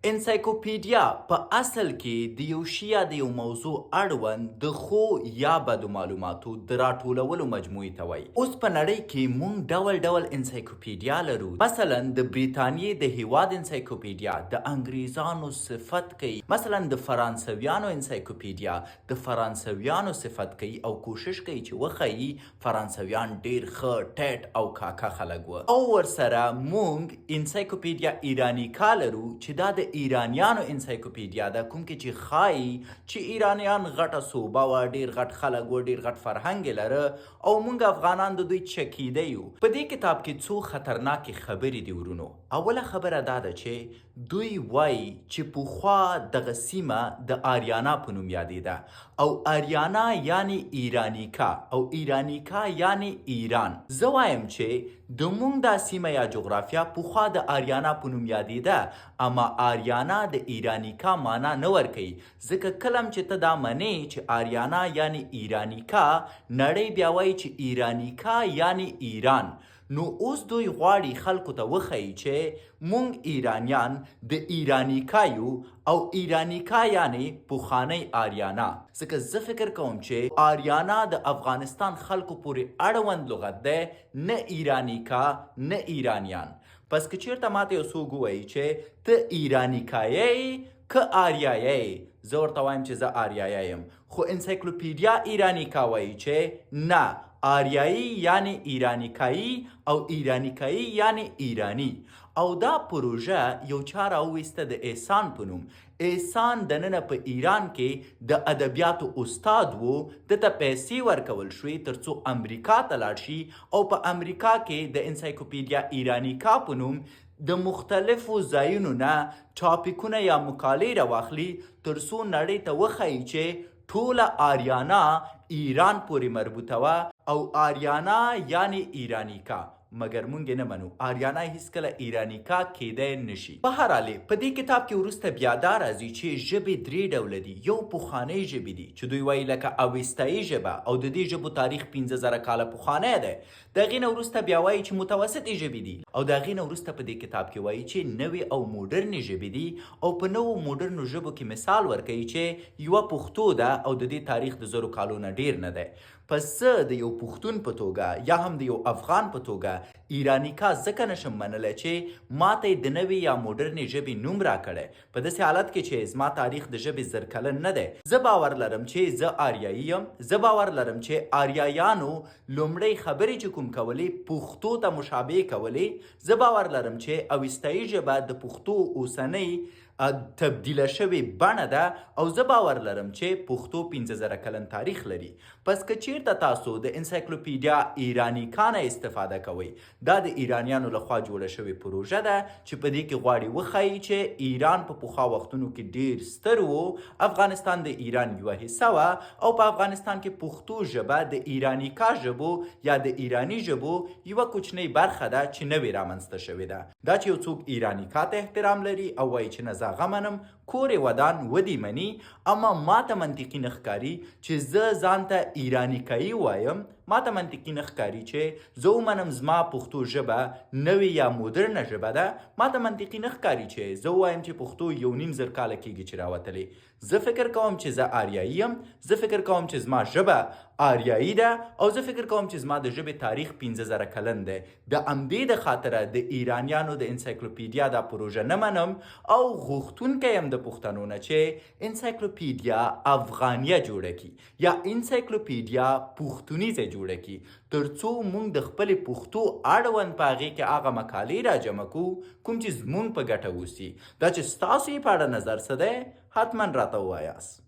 انسایکلوپیډیا په اصل کې د یو شي یا د یو موضوع اړوند د ښو یا بدو معلوماتو د راټولولو مجموعې ته وایي. اوس په نړۍ کې موږ ډول ډول انسایکلوپیډیا لرو. مثلا د بریتانیې د هیواد انسایکلوپیډیا د انګریزانو صفت کوي. مثلا د فرانسویانو انسایکلوپیډیا د فرانسویانو صفت کوي او کوشش کوي چې وښیي فرانسویان ډیر ښه ټیټ او کاکه خلک وو. او ورسره موږ انسایکلوپیډیا ایرانیکا لرو چې دا د ایرانیانو انسایکلوپیډیا ده، کوم کې چې ښایي چې ایرانیان غټه صوبه وه، ډېر غټ خلک وو، ډېر غټ فرهنګ یې لره او موږ افغانان د دوی چکیده یو. په دې کتاب کې څو خطرناکې خبرې دي ورونو. اوله خبره دا ده چې دوی وایي چې پخوا دغه سیمه د آریانا په نوم یادېده او آریانا یعنی ایرانیکا او ایرانیکا یعنی ایران. زه وایم چې د موږ دا سیمه یا جغرافیا پخوا د آریانا په نوم یادېده، اما آریانا د ایرانیکا معنا نه ورکوي، ځکه کلم چې ته دا منې چې آریانا یعنی ایرانیکا، نړۍ بیا وایي چې ایرانیکا یعنی ایران. نو اوس دوی غواړي خلکو ته وښیي چې موږ ایرانیان د ایرانیکا یو او ایرانیکا یعنی پخوانی آریانا. ځکه زه فکر کوم چې آریانا د افغانستان خلکو پورې اړوند لغت دی، نه ایرانیکا نه ایرانیان. پس که چیرته ماته یو څوک ووایي چې ته ایرانیکایې که آریایې، زه ورته وایم چې زه آریایی یم. خو انسایکلوپیډیا ایرانیکا وایي چې نه، آریایی یعنی ایرانیکایی او ایرانیکایی یعنی ایرانی. او دا پروژه یو چا راوویسته د احسان په نوم. احسان دننه په ایران کې د ادبیاتو استاد و، دته پیسې ورکول شوې ترڅو امریکا ته لاړ شي او په امریکا کې د انسایکلوپیډیا ایرانیکا په نوم د مختلفو ځایونو نه ټاپیکونه یا مقالې راواخلي ترڅو نړۍ ته وښیي چې ټوله آریانا ایران پورې مربوطه وه او آریانا یعنی ایرانیکا. مګر مونږ نه منو، آریانا هیڅکله ایرانیکا کیدی نشي. په هر حال په دې کتاب کې وروسته بیا دا راځي چې ژبې درې ډوله دي. یو پخوانۍ ژبې دي چې دوی وایي لکه اویستایي ژبه او د دې ژبو تاریخ 15,000 کاله پخوانی دی. د هغې نه وروسته بیا وایي چې متوسطې ژبې دي او د هغې نه وروسته په دې کتاب کې وایي چې نوې او موډرنې ژبې دي او په نوو موډرنو ژبو کې مثال ورکوي چې یوه پښتو ده او د دې تاریخ د 1000 کالو نه ډیر نه دی. پس زه د یو پښتون په توګه یا هم د یو افغان په توګه ایرانیکا ځکه نشم منلی چې ماته د نوې یا موډرنې ژبې نوم راکړی، په داسې حالت کې چې زما تاریخ د ژبې 1000 کلن نه دی. زه باور لرم چې زه آریایی یم. زه باور لرم چې آریایانو لومړۍ خبرې چې کوم کولې پښتو ته مشابه کولې. زه باور لرم چې اویستایي ژبه د پښتو اوسنۍ تبدیله شوې بڼه ده او زه باور لرم چې پښتو 15,000 کلن تاریخ لري. پس که چیرته تاسو د انسایکلوپیډیا ایرانیکا نه استفاده کوئ، دا د ایرانیانو لخوا جوړه شوې پروژه ده چې په دې کې غواړي وښیي چې ایران په پخوا وختونو کې ډیر ستر و، افغانستان د ایران یوه حصه وه او په افغانستان کې پښتو ژبه د ایرانیکا ژبو یا د ایرانی ژبو یوه کوچنۍ برخه ده چې نوې رامنځته شوې ده. دا چې یو څوک ایرانیکا ته احترام لري او وایي چې نه زه هغه منم، کور ودان ودی مني، اما ماته منطقي نه ښکاري چې زه ځان ته ایرانیکایي وایم. ماته منطقي نه ښکاري چې زه ومنم زما پښتو ژبه نوې یا موډرنه ژبه ده. ماته منطقي نه ښکاري چې زه ووایم چې پښتو 1.5 کاله کېږي چې راوتلې. زه فکر کوم چې زه آریایی یم. زه فکر کوم چې زما ژبه آریایی ده او زه فکر کوم چې زما د ژبې تاریخ 15,000 کلن دی. د همدې د خاطره د ایرانیانو د انسایکلوپیډیا دا پروژه نه منم او غوښتونکی یم د پښتنو نه چې انسایکلوپیډیا افغانیه جوړه کړي یا انسایکلوپیډیا پښتونیزه جوړه کړي ترڅو موږ د خپلې پښتو اړوند په هغې کې هغه مقالې راجمع کړو کوم چې زموږ په ګټه اوسي. دا چې ستاسو یې په اړه نظر څه دی، حتما راته ووایاست.